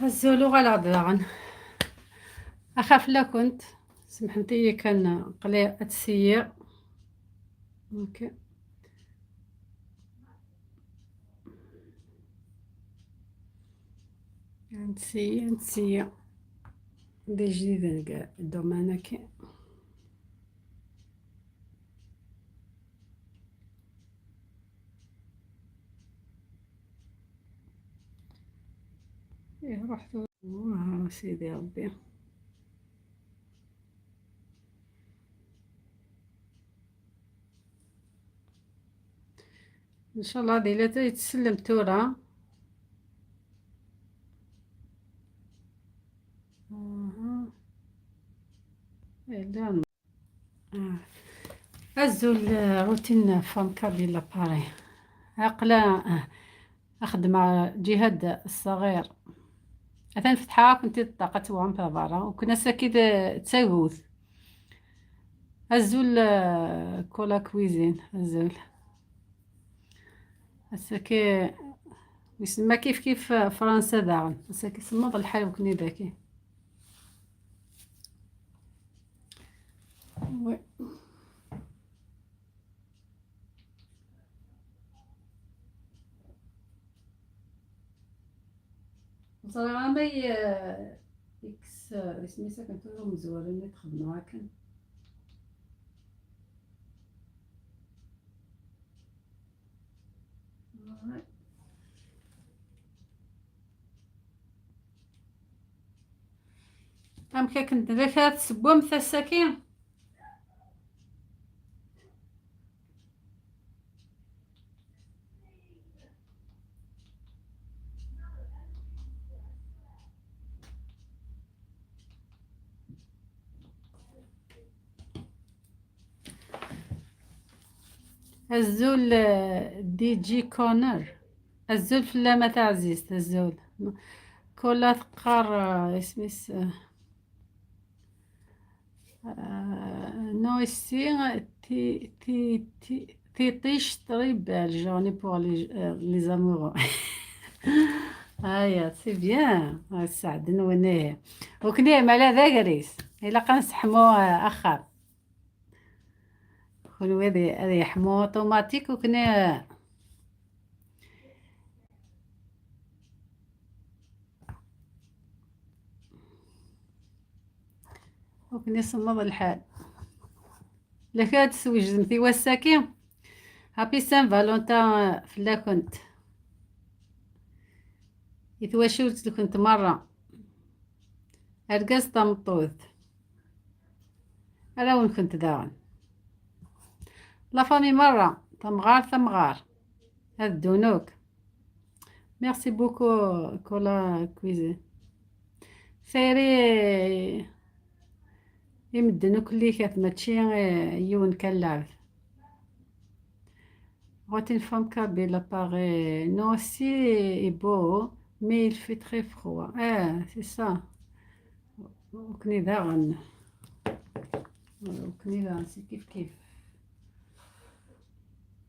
الزولو غا داغن أخاف لا كنت سمحتي كان قلي أتسير. اوكي نتسيا دي جديد كاع الدومانة كي إيه رحت سيدي ربي. ان شاء الله ديلا يتسلم تورا. إيه لا أزول روتين فام كابيلا باري عقلة أخدم جهاد الصغير أثناء فتحة كنت طاقة وعم في برا وكنا ساكيد تساوث أزول كولا كويزين أزول ساكي يسمى كيف فرنسا داغن ساكي سمض الحال وكني داكي وي. بصراحة ما إكس سميتها كنتو مزورين تخدمو هاكا. أم كنت ذاك تسبوم الساكين الزول دي جي كونر الزول في اللامة تاع عزيز الزول كلها تقار اسميس نو ici تيطيش طريبال جوني بور لي زامورو. هيا سي بيان سعدنا ونيه وكني مالا ذاكريس إلا قنسحمو أخر خلو هذي يحمو اوتوماتيك وكني صمد الحال. لكاد سوجدمتي وساكي هابي سان فالونتا فلا كنت يتواشوت كنت مرة أرقص طمطوث أنا وين كنت داون لا فامي مرة تمغار هاد دونوك ميرسي بوكو كولا كويزي سيري يمدنو كلي كاف ماشي يون كاللعب غوتين فام كابي لاباغي نو سي بو مي il fait très froid سي سا وكني داغن وكني داغن سي كيف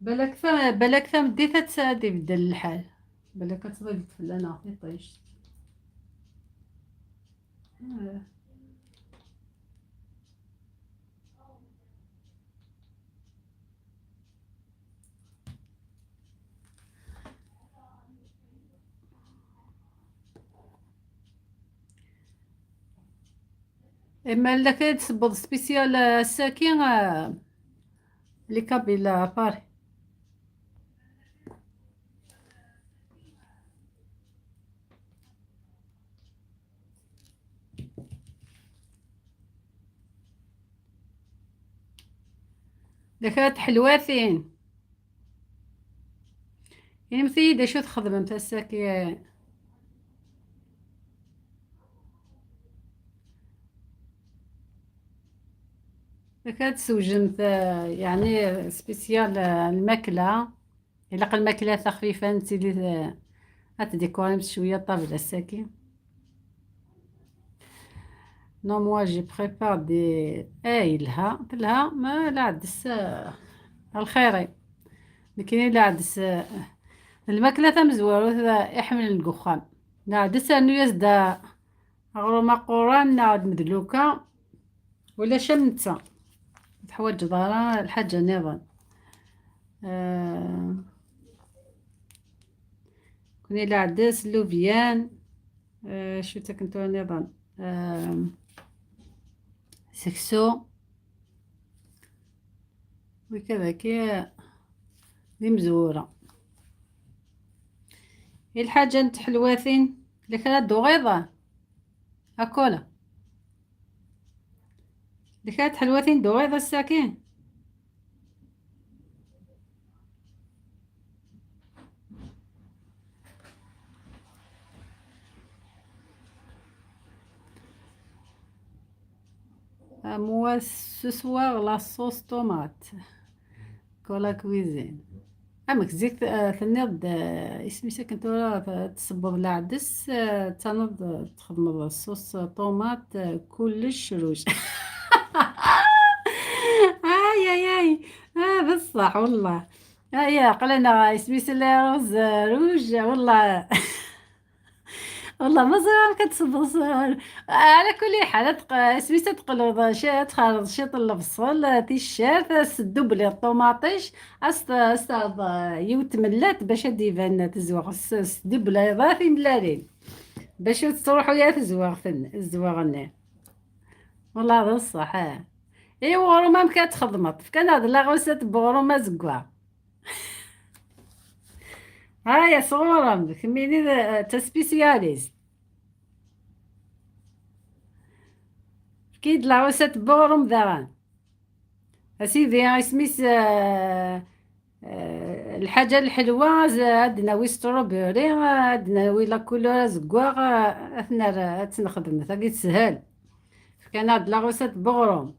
بالك ثم ديتها تساعد يبدل الحال بالك تضيف فلانة عطي طيش اما لك تسبض سبيسيال الساكين لي كابيلا باري لك حلواتين يعني مثيدة شو تخدم انت الساكي لك تسوجن يعني سبيسيال الماكلة إلا الماكلة خفيفة نتيلي هتديكوري بشوية طابلة الساكي. نو موا جي بريبار دي لها ما لا عدس الخيري لكن لا عدس الماكلة مزوارو يحمل القخام. نعد سانو يزدا غروما قران نعد مدلوكا ولا شمتة تحوج ضارا الحاجة نظام. آه كوني العدس اللوبيان. شو تكنتو نظام. سكسو وكذا كي ذي مزورة. هي الحاجة نت حلواتين اللي كانت دوغيضة أكولا اللي كانت حلواتين دوغيضة الساكين. موا سوسوار لا صوص طوماط كولا كويزين. أمك زيك تنض اسمي ساكن تورا تصبر العدس تنض تخدم الصوص طوماط كلش روج. اي اي اي. بصح والله. يا قلنا اسمي سلا رز روج والله. والله ما زال كتصبر. على كل حال سميتها تقلوض شي تخرج شيط البصل تيشيرت سدو بلي الطوماطيش استاذ يوتملات باش ديفان تزوغ سدو بليضات ملالين باش تروحوا يا تزوغ الزواغنا. والله هذا الصح. ايوا روما مكا تخدمط كان هاد لا غوسة بغروما زكوا. يا صغورة كميني تسبيسياليست كيد العوسة بغرم ذران أسيدي سميس. الحاجة الحلوة عندنا وي ستروبيري عندنا وي لا كولور زكواغ أثنا تنخدم ثاقي تسهل. كان هاد لاغوسة بغروم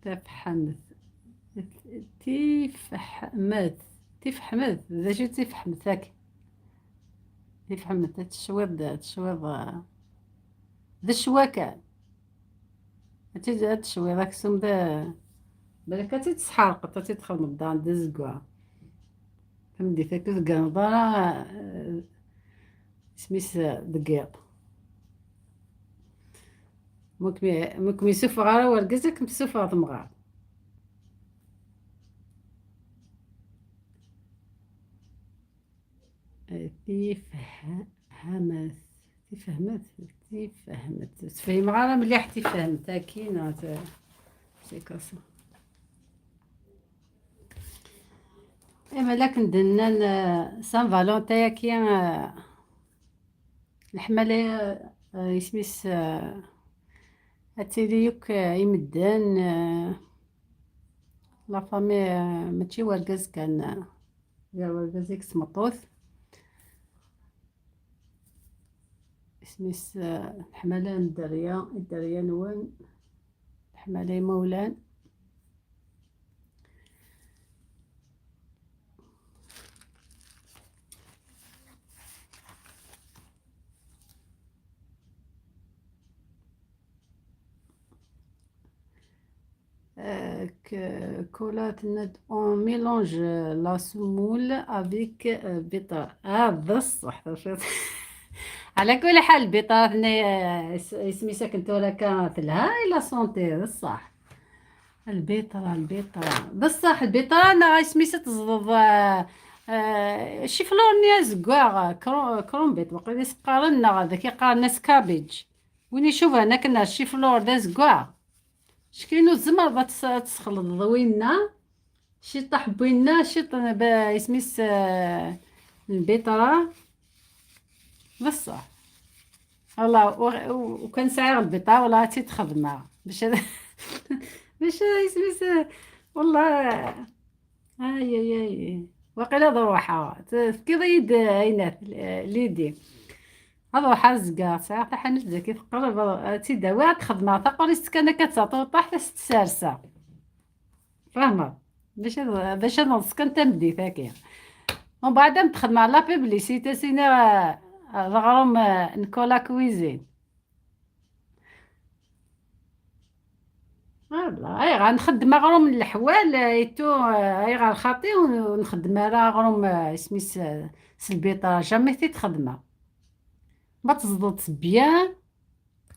تفحمت تيفحمت تيفحمت ذا شو تيفحمت ذاك تيفحمت تشويض ذا الشواكة تشوي ذاك السم ذا بالك تتسحرق تدخل من الدار دزكوا فهمتي ذاك القنطرة سميس دقيق ممكن يسوف غارة ورقزك مسوف غار تفهمت تفهمت تفهمت تفهم غارة مليح تفهمت كينا سي كاسا. اما لكن دنا سان فالونتيا كي الحملة يسميس هاتيليوك يمدان لا فامي ماشي ورقز كان يا ورقز اكس مطوث سميس الحملة الدريا نوان الحملة مولان. كولات ند اون ميلونج لا سمول افيك بيطار هذا الصح. على كل حال البيطار سميتها كنت ولا كانت لها لا سونتي الصح. البيطرة بصح البيطرة أنا سميتها تزضض شي فلور زكواغ كرومبيت وقيلا يسقارنا هذاك يقارن ناس كابيج وين يشوف هنا كنا شي فلور دا زكواغ شكينو الزمر تسخلط ضوينا شي طاح بوينا شي يسميس البيطرة بصح والله وكان سعر البيطرة ولا تخدمها باش باش يسميس والله. اي اي اي وقيلا ضروحة كي ضيد عينات ليدي هذا حرزقة ساعة حنت ذاك تقرب تيدا واحد تخدمها تقولي كان كتعطو طاح تسارسة فاهمة باش نص كنت تمدي ثاكية ومن بعد نتخدم على لا بيبليسيتي سينا الغرام نيكولا كويزين فوالا أي غنخدم غروم الحوال ايتو أي غنخاطي ونخدم راه غروم سميس سلبيطة جامي تخدمها ما تزدط بيان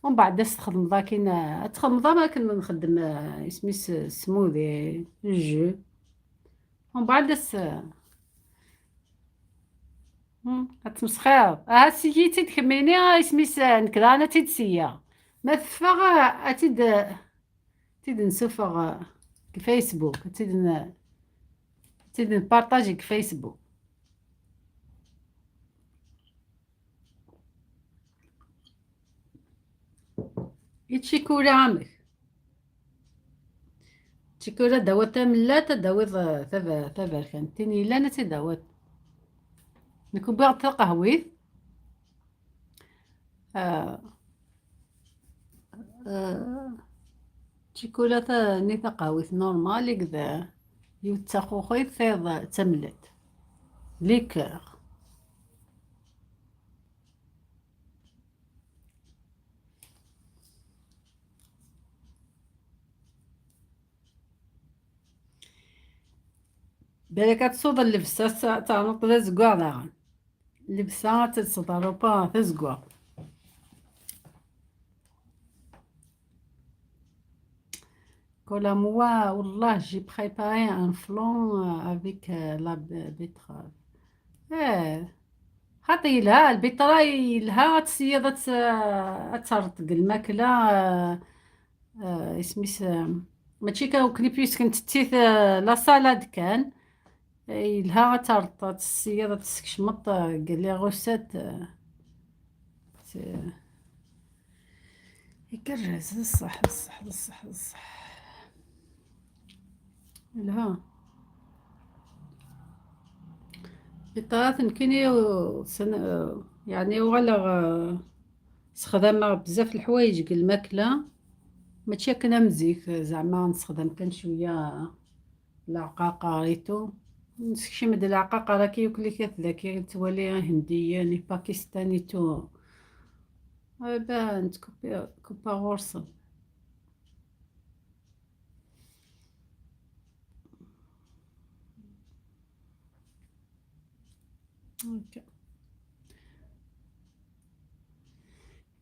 ومن بعد تخدم كاين تخدم ما كنا نخدم سميس سموذي الجو ومن بعد تمسخير سيي تيدكميني سميس نكدا انا تيدسيا ما تفاغ تيد نسوفغ فيسبوك تيد نبارطاجي فيسبوك يتشيكولا عامك تشيكولا داوات ملا تداوي ثبر تيني لا تداوات نكون باغ قهوي آه آه تشيكولا نيتا قهوي نورمال كذا يوتاخوخي ثيض تملت ليكور بالك تصوض اللبسة تاع نقطة زكوا داغن اللبسة تصدر با تزكوا Comme moi, والله j'ai préparé un flan avec la betterave. ايه خاطي لها البيطرة لها تسيض ترطق الماكلة اسميس ماشي كاو كليبيس كنت تيث لا سالاد كان لها ترط تسيض تسكشمط قال لي غوسات يكرز الصح الصح الصح الصح لها بطاطا كيني يعني ولا استخدام بزاف الحوايج الماكلة ماشي كنا مزيك زعما نستخدم كان شوية العقاقة ريتو شي مد العقاقة راه كيوكلي كي تولي هندية يعني باكستاني تو بان كوبا غورصة هكا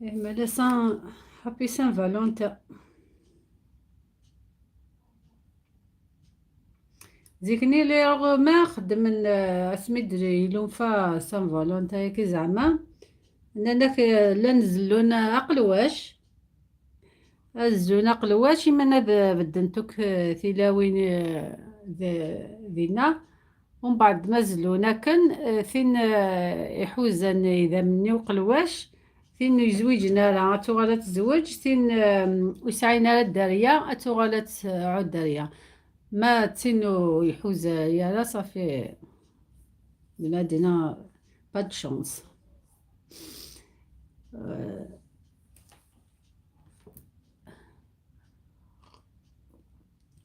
مالا سان هابي سان فالونتا زيكني لي رغم ما خدم اسمي يلوفا سان فالونتا كي زعما انك لا نزلونا اقلواش الزونا قلواش من بدنتوك ثلاوين ذينا ومن بعد ما زلونا كان فين يحوزن إذا مني وقلواش فين يزوجنا راه تغالت تزوج فين وسعينا الدارية تغالت عود دارية ما تينو يحوز يا لا صافي بنادينا باد شونس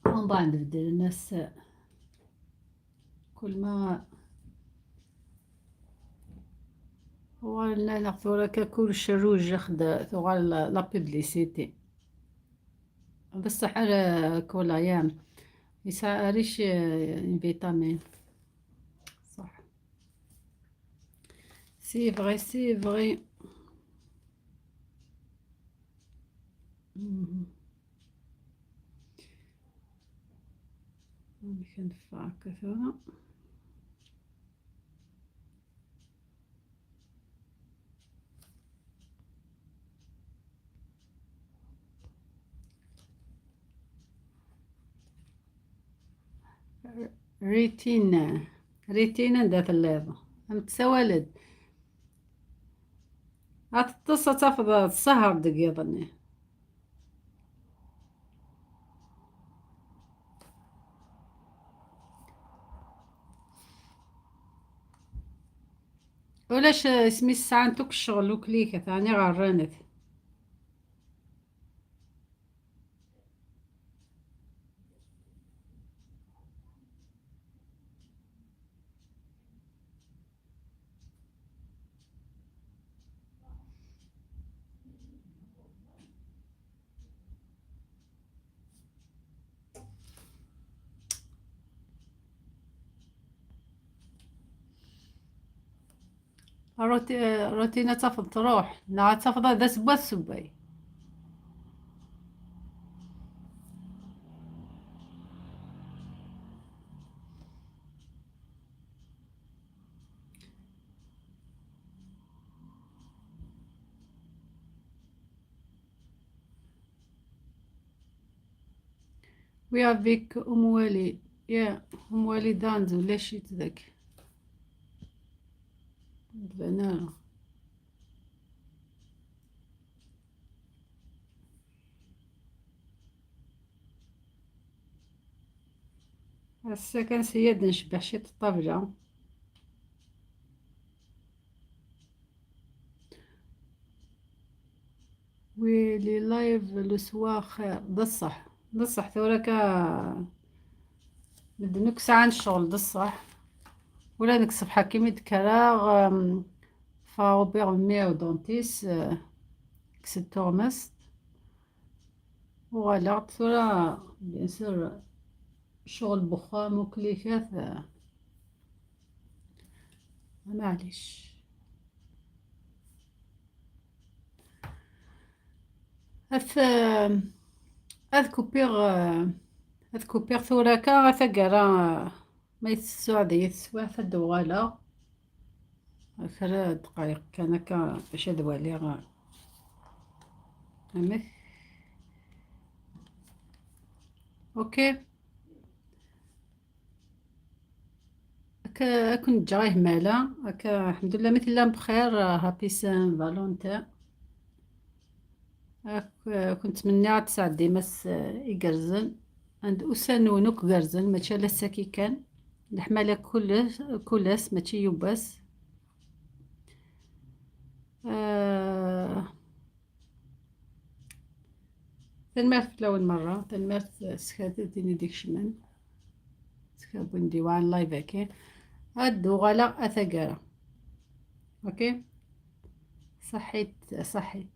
ومن بعد بدل الناس كل ما ولا ثورة كلش الروج ياخد ثوال لا بيبليسيتي بصح على كل ايام يسعريش فيتامين صح سي فغي سي فغي كنفع كثرة ريتينا ريتينا ذات الليضة متسوالد هتتصل تفضل السهر دقيقة ولاش اسمي الساعة نتوك الشغل وكليك ثاني غرانت روتينة تفض تروح لا تفض هذا سبا سباي. ويا بيك أم وليد، يا أم وليد دانزو ليش ذاك البنانة. هسا كان سياد نشبح شي الطبلة. ويلي لايف لو سوا خير بصح. بصح ثورة بدنك ساعة الشغل بصح. ولا ديك الصبحة كيما دكراغ فاوبيغ مياو دونتيس كسيتورمس. وغالا ثورة بيان سور شغل بخام وكليكات معليش. هث هذ كوبيغ هذ كوبيغ ثوراكا ثقرا ما يتسوعد يتسوع ثدوغالا 3 دقايق كان هكا باش هذوالي فهمت. اوكي هكا كنت جايه مالا هكا الحمد لله مثل لا بخير. هابي سان فالونتين. كنت مني تسعة ديماس يقرزن عند أسانونوك قرزن ماشي لا ساكي كان الحمالة كلس ماشي يوباس. تنمرت لأول مرة تنمرت سكاتتني ديك شمن سكابون ديوان لايف هاكي هادو غلا أثقارا. اوكي صحيت صحيت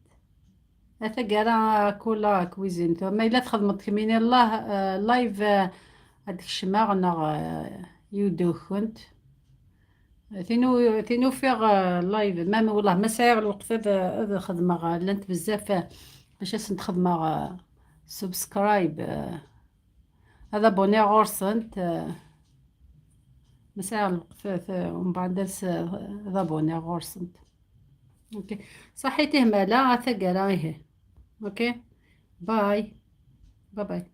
أثقارا كولا كويزين ما إلا تخدمت كمين الله لايف هاديك الشماغ يودو كنت تينو فيغ لايف ما والله ما سايغ الوقت هذا خدمة لانت بزاف باش نخدمة سبسكرايب هذا بوني غورسنت ما سايغ الوقت ومن بعد درس هذا بوني غورسنت. اوكي صحيتي مالا ثقرايه. اوكي باي باي باي.